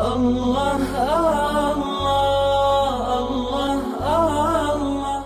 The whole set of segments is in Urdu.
اللہ اللہ اللہ۔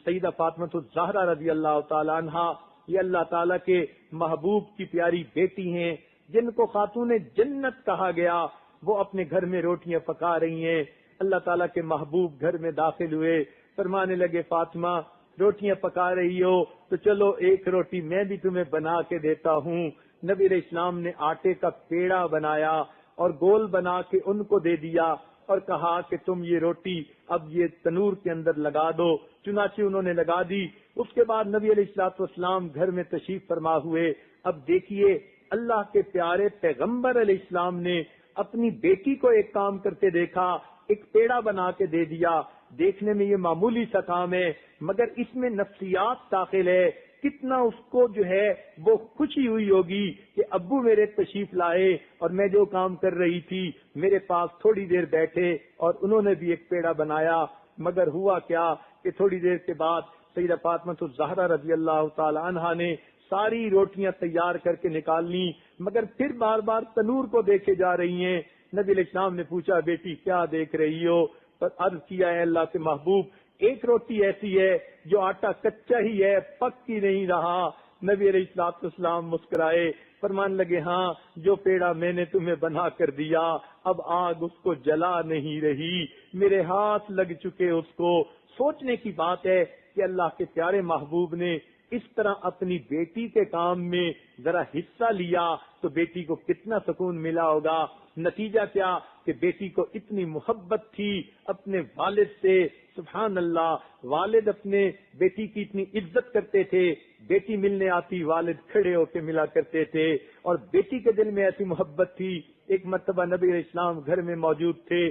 سیدہ فاطمہ الزہرا رضی اللہ تعالی عنہا یہ اللہ تعالیٰ کے محبوب کی پیاری بیٹی ہیں جن کو خاتون جنت کہا گیا۔ وہ اپنے گھر میں روٹیاں پکا رہی ہیں۔ اللہ تعالیٰ کے محبوب گھر میں داخل ہوئے، فرمانے لگے فاطمہ روٹیاں پکا رہی ہو تو چلو ایک روٹی میں بھی تمہیں بنا کے دیتا ہوں۔ نبی علیہ السلام نے آٹے کا پیڑا بنایا اور گول بنا کے ان کو دے دیا اور کہا کہ تم یہ روٹی اب یہ تنور کے اندر لگا دو۔ چنانچہ انہوں نے لگا دی۔ اس کے بعد نبی علیہ الصلوۃ والسلام گھر میں تشریف فرما ہوئے۔ اب دیکھیے اللہ کے پیارے پیغمبر علیہ السلام نے اپنی بیٹی کو ایک کام کرتے دیکھا، ایک پیڑا بنا کے دے دیا۔ دیکھنے میں یہ معمولی سا کام ہے مگر اس میں نفسیات داخل ہے۔ کتنا اس کو جو ہے وہ خوشی ہوئی ہوگی کہ ابو میرے تشریف لائے اور میں جو کام کر رہی تھی میرے پاس تھوڑی دیر بیٹھے اور انہوں نے بھی ایک پیڑا بنایا۔ مگر ہوا کیا کہ تھوڑی دیر کے بعد سیدہ فاطمہ الزہرا رضی اللہ تعالی عنہا نے ساری روٹیاں تیار کر کے نکال لی مگر پھر بار بار تنور کو دیکھے جا رہی ہیں۔ نبی علیہ السلام نے پوچھا بیٹی کیا دیکھ رہی ہو؟ پر عرض کیا ہے اللہ کے محبوب ایک روٹی ایسی ہے جو آٹا کچا ہی ہے، پک کی نہیں رہا۔ نبی علیہ الصلوۃ والسلام مسکرائے، فرمان لگے ہاں جو پیڑا میں نے تمہیں بنا کر دیا اب آگ اس کو جلا نہیں رہی، میرے ہاتھ لگ چکے اس کو۔ سوچنے کی بات ہے کہ اللہ کے پیارے محبوب نے اس طرح اپنی بیٹی کے کام میں ذرا حصہ لیا تو بیٹی کو کتنا سکون ملا ہوگا۔ نتیجہ کیا کہ بیٹی کو اتنی محبت تھی اپنے والد سے، سبحان اللہ، والد اپنے بیٹی کی اتنی عزت کرتے تھے، بیٹی ملنے آتی والد کھڑے ہو کے ملا کرتے تھے اور بیٹی کے دل میں ایسی محبت تھی۔ ایک مرتبہ نبی علیہ السلام گھر میں موجود تھے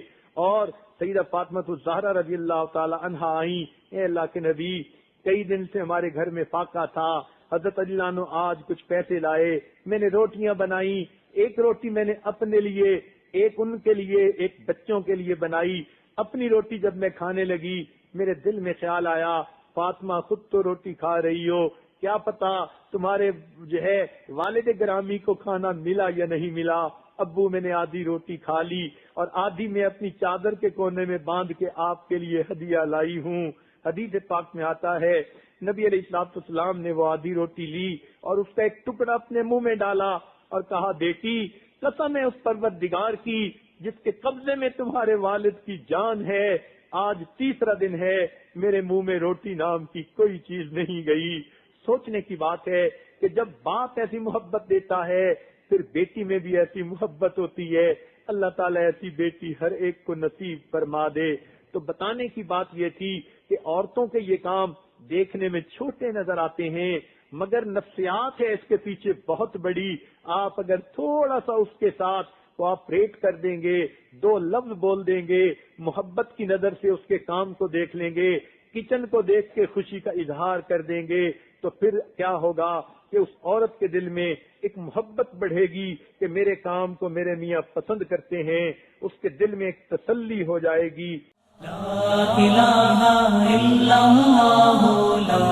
اور سیدہ فاطمہ الزہرا رضی اللہ تعالی عنہا آئیں، اے اللہ کے نبی کئی دن سے ہمارے گھر میں فاقہ تھا، حضرت علی عنہ آج کچھ پیسے لائے، میں نے روٹیاں بنائی، ایک روٹی میں نے اپنے لیے، ایک ان کے لیے، ایک بچوں کے لیے بنائی۔ اپنی روٹی جب میں کھانے لگی میرے دل میں خیال آیا فاطمہ خود تو روٹی کھا رہی ہو، کیا پتا تمہارے جو ہے والد گرامی کو کھانا ملا یا نہیں ملا۔ ابو میں نے آدھی روٹی کھا لی اور آدھی میں اپنی چادر کے کونے میں باندھ کے آپ کے لیے ہدیہ لائی ہوں۔ حدیث پاک میں آتا ہے نبی علیہ الصلوۃ والسلام نے وہ آدھی روٹی لی اور اس کا ایک ٹکڑا اپنے منہ میں ڈالا اور کہا بیٹی قسم ہے اس پروردگار کی جس کے قبضے میں تمہارے والد کی جان ہے، آج تیسرا دن ہے میرے منہ میں روٹی نام کی کوئی چیز نہیں گئی۔ سوچنے کی بات ہے کہ جب باپ ایسی محبت دیتا ہے پھر بیٹی میں بھی ایسی محبت ہوتی ہے۔ اللہ تعالیٰ ایسی بیٹی ہر ایک کو نصیب فرما دے۔ تو بتانے کی بات یہ تھی کہ عورتوں کے یہ کام دیکھنے میں چھوٹے نظر آتے ہیں مگر نفسیات ہے اس کے پیچھے بہت بڑی۔ آپ اگر تھوڑا سا اس کے ساتھ کوآپریٹ کر دیں گے، دو لفظ بول دیں گے، محبت کی نظر سے اس کے کام کو دیکھ لیں گے، کچن کو دیکھ کے خوشی کا اظہار کر دیں گے تو پھر کیا ہوگا کہ اس عورت کے دل میں ایک محبت بڑھے گی کہ میرے کام کو میرے میاں پسند کرتے ہیں، اس کے دل میں ایک تسلی ہو جائے گی۔ لا الہ الا اللہ، لا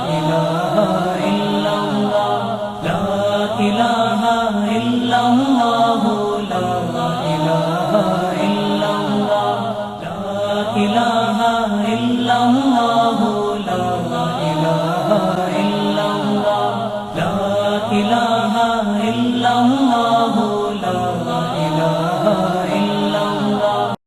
الہ الا اللہ، لا الہ الا اللہ، لا الہ الا اللہ، لا الہ الا اللہ، لا الہ الا اللہ، لا الہ الا اللہ، لا الہ